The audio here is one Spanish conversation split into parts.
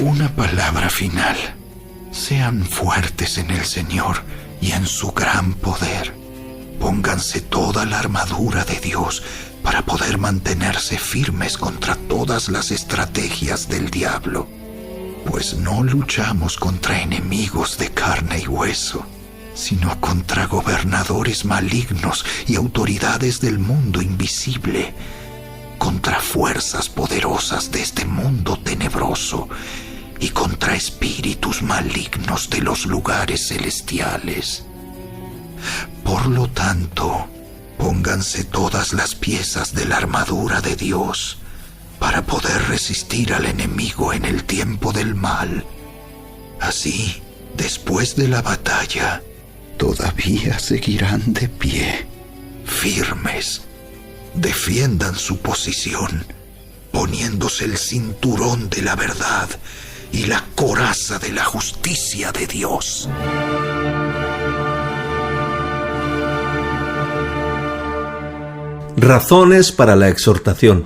Una palabra final. Sean fuertes en el Señor y en su gran poder. Pónganse toda la armadura de Dios para poder mantenerse firmes contra todas las estrategias del diablo. Pues no luchamos contra enemigos de carne y hueso, sino contra gobernadores malignos y autoridades del mundo invisible, contra fuerzas poderosas de este mundo tenebroso y contra espíritus malignos de los lugares celestiales. Por lo tanto, pónganse todas las piezas de la armadura de Dios para poder resistir al enemigo en el tiempo del mal. Así, después de la batalla, todavía seguirán de pie, firmes. Defiendan su posición, poniéndose el cinturón de la verdad y la coraza de la justicia de Dios. Razones para la exhortación.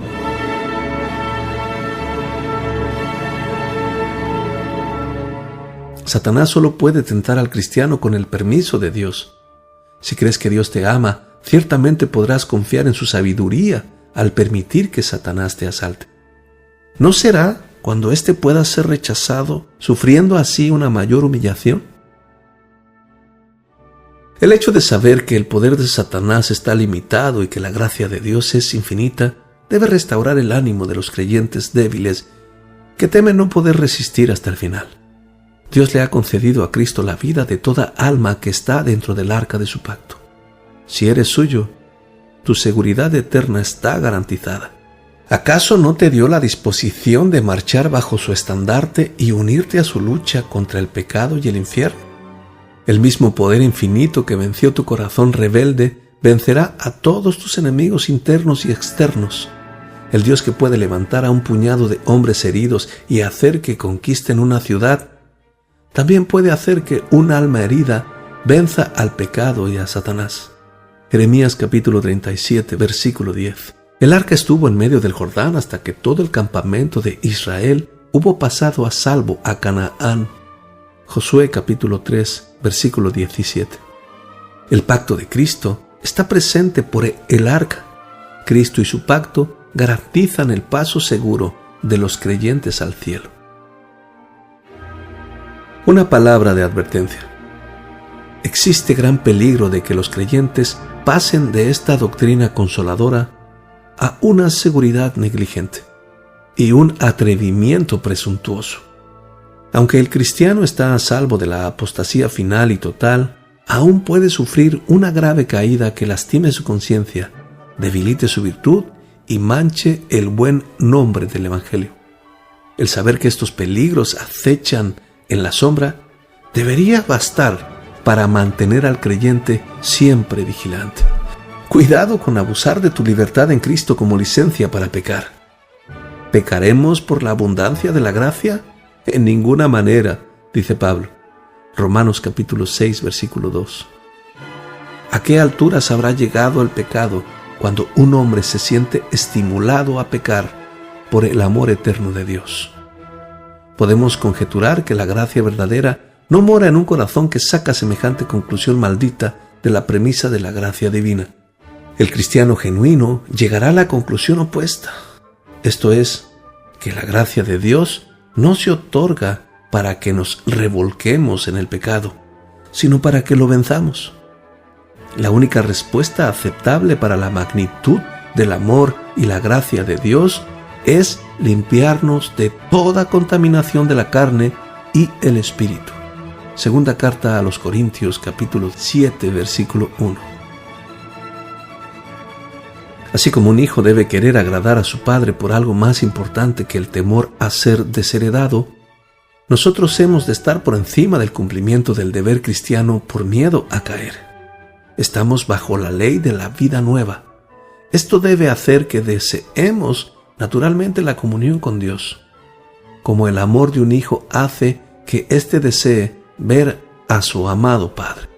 Satanás solo puede tentar al cristiano con el permiso de Dios. Si crees que Dios te ama, ciertamente podrás confiar en su sabiduría al permitir que Satanás te asalte. ¿No será cuando éste pueda ser rechazado, sufriendo así una mayor humillación? El hecho de saber que el poder de Satanás está limitado y que la gracia de Dios es infinita debe restaurar el ánimo de los creyentes débiles que temen no poder resistir hasta el final. Dios le ha concedido a Cristo la vida de toda alma que está dentro del arca de su pacto. Si eres suyo, tu seguridad eterna está garantizada. ¿Acaso no te dio la disposición de marchar bajo su estandarte y unirte a su lucha contra el pecado y el infierno? El mismo poder infinito que venció tu corazón rebelde vencerá a todos tus enemigos internos y externos. El Dios que puede levantar a un puñado de hombres heridos y hacer que conquisten una ciudad, también puede hacer que un alma herida venza al pecado y a Satanás. Jeremías capítulo 37, versículo 10. El arca estuvo en medio del Jordán hasta que todo el campamento de Israel hubo pasado a salvo a Canaán. Josué capítulo 3, versículo 17. El pacto de Cristo está presente por el arca. Cristo y su pacto garantizan el paso seguro de los creyentes al cielo. Una palabra de advertencia. Existe gran peligro de que los creyentes pasen de esta doctrina consoladora a una seguridad negligente y un atrevimiento presuntuoso. Aunque el cristiano está a salvo de la apostasía final y total, aún puede sufrir una grave caída que lastime su conciencia, debilite su virtud y manche el buen nombre del Evangelio. El saber que estos peligros acechan en la sombra debería bastar para mantener al creyente siempre vigilante. Cuidado con abusar de tu libertad en Cristo como licencia para pecar. ¿Pecaremos por la abundancia de la gracia? En ninguna manera, dice Pablo. Romanos capítulo 6, versículo 2. ¿A qué alturas habrá llegado el pecado cuando un hombre se siente estimulado a pecar por el amor eterno de Dios? Podemos conjeturar que la gracia verdadera no mora en un corazón que saca semejante conclusión maldita de la premisa de la gracia divina. El cristiano genuino llegará a la conclusión opuesta. Esto es, que la gracia de Dios no se otorga para que nos revolquemos en el pecado, sino para que lo venzamos. La única respuesta aceptable para la magnitud del amor y la gracia de Dios es limpiarnos de toda contaminación de la carne y el espíritu. Segunda carta a los Corintios, capítulo 7, versículo 1. Así como un hijo debe querer agradar a su padre por algo más importante que el temor a ser desheredado, nosotros hemos de estar por encima del cumplimiento del deber cristiano por miedo a caer. Estamos bajo la ley de la vida nueva. Esto debe hacer que deseemos naturalmente la comunión con Dios, como el amor de un hijo hace que éste desee ver a su amado Padre.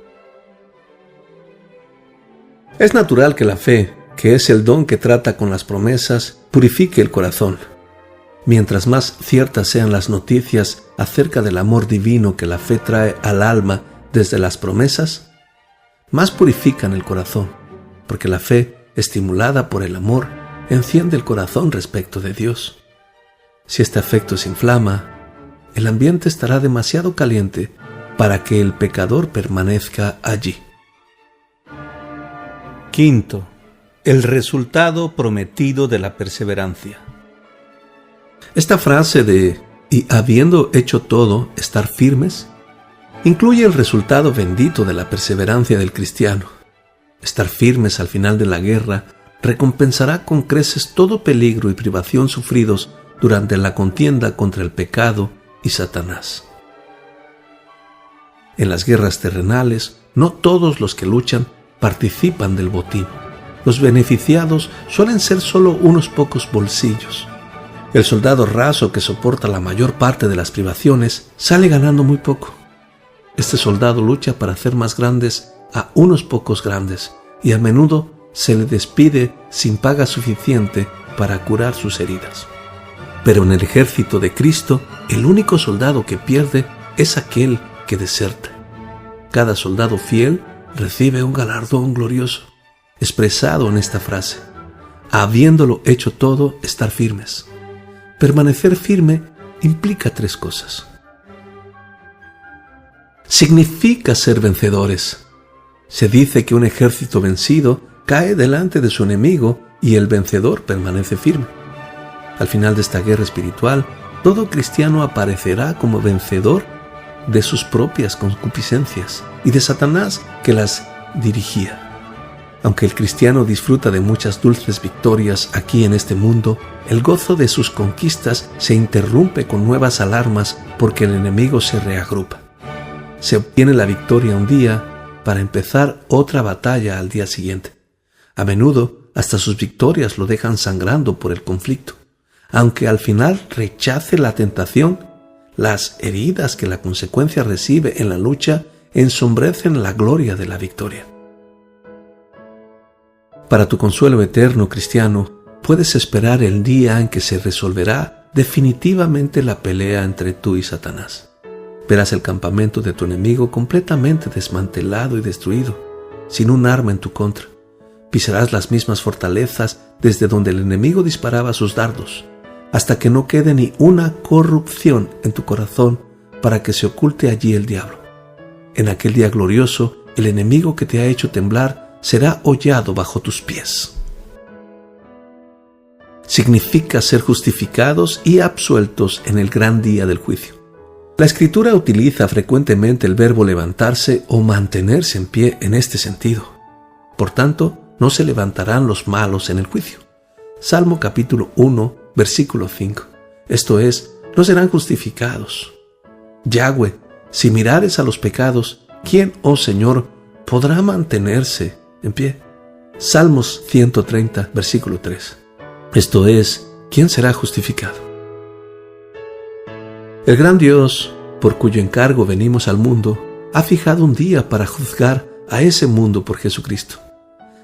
Es natural que la fe, que es el don que trata con las promesas, purifique el corazón. Mientras más ciertas sean las noticias acerca del amor divino que la fe trae al alma desde las promesas, más purifican el corazón, porque la fe, estimulada por el amor, enciende el corazón respecto de Dios. Si este afecto se inflama, el ambiente estará demasiado caliente para que el pecador permanezca allí. Quinto, el resultado prometido de la perseverancia. Esta frase de "y habiendo hecho todo, estar firmes", incluye el resultado bendito de la perseverancia del cristiano. Estar firmes al final de la guerra recompensará con creces todo peligro y privación sufridos durante la contienda contra el pecado y Satanás. En las guerras terrenales, no todos los que luchan participan del botín. Los beneficiados suelen ser solo unos pocos bolsillos. El soldado raso que soporta la mayor parte de las privaciones sale ganando muy poco. Este soldado lucha para hacer más grandes a unos pocos grandes y a menudo se le despide sin paga suficiente para curar sus heridas. Pero en el ejército de Cristo, el único soldado que pierde es aquel que deserta. Cada soldado fiel recibe un galardón glorioso, expresado en esta frase: habiéndolo hecho todo, estar firmes. Permanecer firme implica tres cosas. Significa ser vencedores. Se dice que un ejército vencido cae delante de su enemigo y el vencedor permanece firme. Al final de esta guerra espiritual, todo cristiano aparecerá como vencedor de sus propias concupiscencias y de Satanás que las dirigía. Aunque el cristiano disfruta de muchas dulces victorias aquí en este mundo, el gozo de sus conquistas se interrumpe con nuevas alarmas porque el enemigo se reagrupa. Se obtiene la victoria un día para empezar otra batalla al día siguiente. A menudo hasta sus victorias lo dejan sangrando por el conflicto. Aunque al final rechace la tentación, las heridas que la consecuencia recibe en la lucha ensombrecen la gloria de la victoria. Para tu consuelo eterno, cristiano, puedes esperar el día en que se resolverá definitivamente la pelea entre tú y Satanás. Verás el campamento de tu enemigo completamente desmantelado y destruido, sin un arma en tu contra. Pisarás las mismas fortalezas desde donde el enemigo disparaba sus dardos, hasta que no quede ni una corrupción en tu corazón para que se oculte allí el diablo. En aquel día glorioso, el enemigo que te ha hecho temblar será hollado bajo tus pies. Significa ser justificados y absueltos en el gran día del juicio. La Escritura utiliza frecuentemente el verbo levantarse o mantenerse en pie en este sentido. Por tanto, no se levantarán los malos en el juicio. Salmo capítulo 1, versículo 5. Esto es, no serán justificados. Yahweh, si mirares a los pecados, ¿quién, oh Señor, podrá mantenerse en pie? Salmos 130, versículo 3. Esto es, ¿quién será justificado? El gran Dios, por cuyo encargo venimos al mundo, ha fijado un día para juzgar a ese mundo por Jesucristo.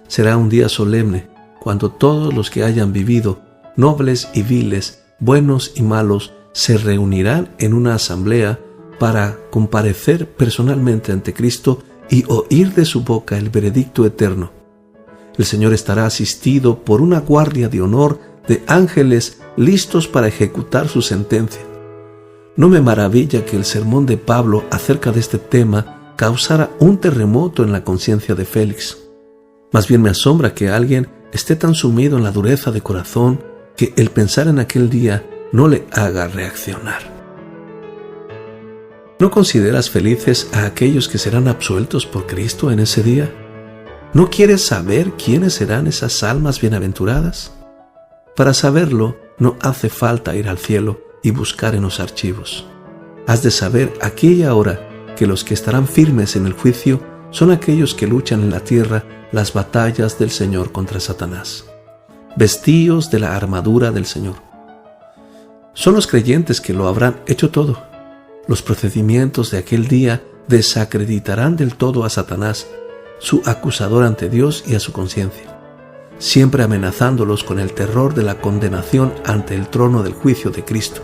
Será un día solemne, cuando todos los que hayan vivido, nobles y viles, buenos y malos, se reunirán en una asamblea para comparecer personalmente ante Cristo y oír de su boca el veredicto eterno. El Señor estará asistido por una guardia de honor de ángeles listos para ejecutar su sentencia. No me maravilla que el sermón de Pablo acerca de este tema causara un terremoto en la conciencia de Félix. Más bien me asombra que alguien esté tan sumido en la dureza de corazón que el pensar en aquel día no le haga reaccionar. ¿No consideras felices a aquellos que serán absueltos por Cristo en ese día? ¿No quieres saber quiénes serán esas almas bienaventuradas? Para saberlo, no hace falta ir al cielo y buscar en los archivos. Has de saber aquí y ahora que los que estarán firmes en el juicio son aquellos que luchan en la tierra las batallas del Señor contra Satanás. Vestíos de la armadura del Señor. Son los creyentes que lo habrán hecho todo. Los procedimientos de aquel día desacreditarán del todo a Satanás, su acusador ante Dios y a su conciencia. siempre amenazándolos con el terror de la condenación ante el trono del juicio de Cristo.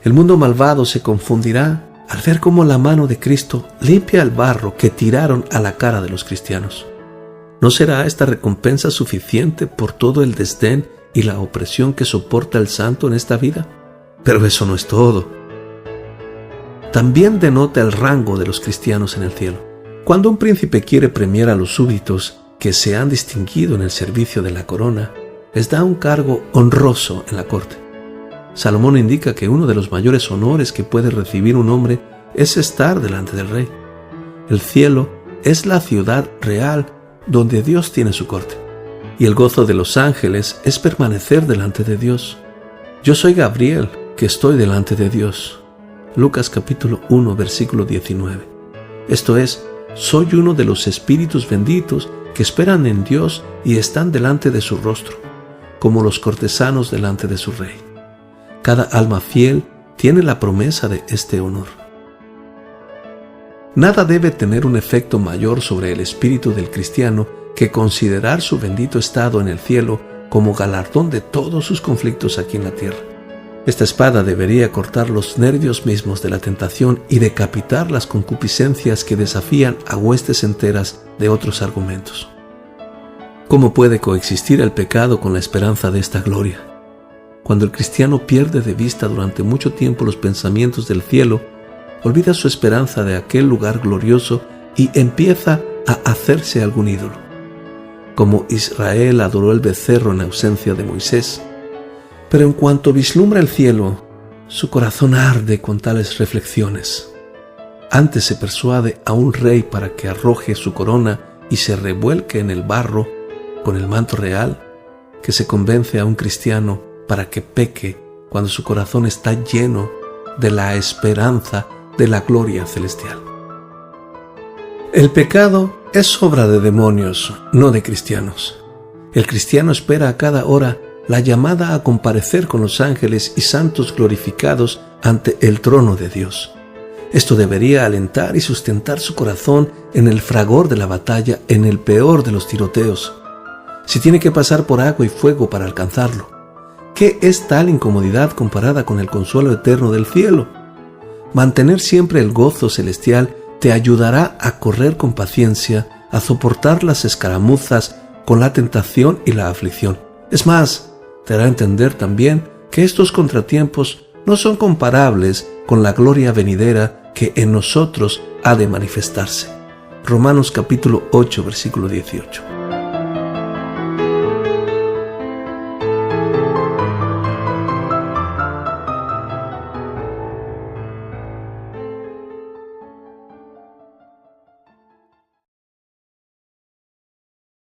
El mundo malvado se confundirá al ver cómo la mano de Cristo limpia el barro que tiraron a la cara de los cristianos. ¿No será esta recompensa suficiente por todo el desdén y la opresión que soporta el santo en esta vida? Pero eso no es todo. También denota el rango de los cristianos en el cielo. Cuando un príncipe quiere premiar a los súbditos que se han distinguido en el servicio de la corona, les da un cargo honroso en la corte. Salomón indica que uno de los mayores honores que puede recibir un hombre es estar delante del rey. El cielo es la ciudad real donde Dios tiene su corte, y el gozo de los ángeles es permanecer delante de Dios. Yo soy Gabriel, que estoy delante de Dios. Lucas capítulo 1, versículo 19. Esto es, soy uno de los espíritus benditos que esperan en Dios y están delante de su rostro, como los cortesanos delante de su rey. Cada alma fiel tiene la promesa de este honor. Nada debe tener un efecto mayor sobre el espíritu del cristiano que considerar su bendito estado en el cielo como galardón de todos sus conflictos aquí en la tierra. Esta espada debería cortar los nervios mismos de la tentación y decapitar las concupiscencias que desafían a huestes enteras de otros argumentos. ¿Cómo puede coexistir el pecado con la esperanza de esta gloria? Cuando el cristiano pierde de vista durante mucho tiempo los pensamientos del cielo, olvida su esperanza de aquel lugar glorioso y empieza a hacerse algún ídolo. Como Israel adoró el becerro en ausencia de Moisés. Pero en cuanto vislumbra el cielo, su corazón arde con tales reflexiones. Antes se persuade a un rey para que arroje su corona y se revuelque en el barro con el manto real, que se convence a un cristiano para que peque cuando su corazón está lleno de la esperanza de la gloria celestial. El pecado es obra de demonios, no de cristianos. El cristiano espera a cada hora la llamada a comparecer con los ángeles y santos glorificados ante el trono de Dios. Esto debería alentar y sustentar su corazón en el fragor de la batalla, en el peor de los tiroteos. Si tiene que pasar por agua y fuego para alcanzarlo, ¿qué es tal incomodidad comparada con el consuelo eterno del cielo? Mantener siempre el gozo celestial te ayudará a correr con paciencia, a soportar las escaramuzas con la tentación y la aflicción. Es más, te hará entender también que estos contratiempos no son comparables con la gloria venidera que en nosotros ha de manifestarse. Romanos capítulo 8, versículo 18.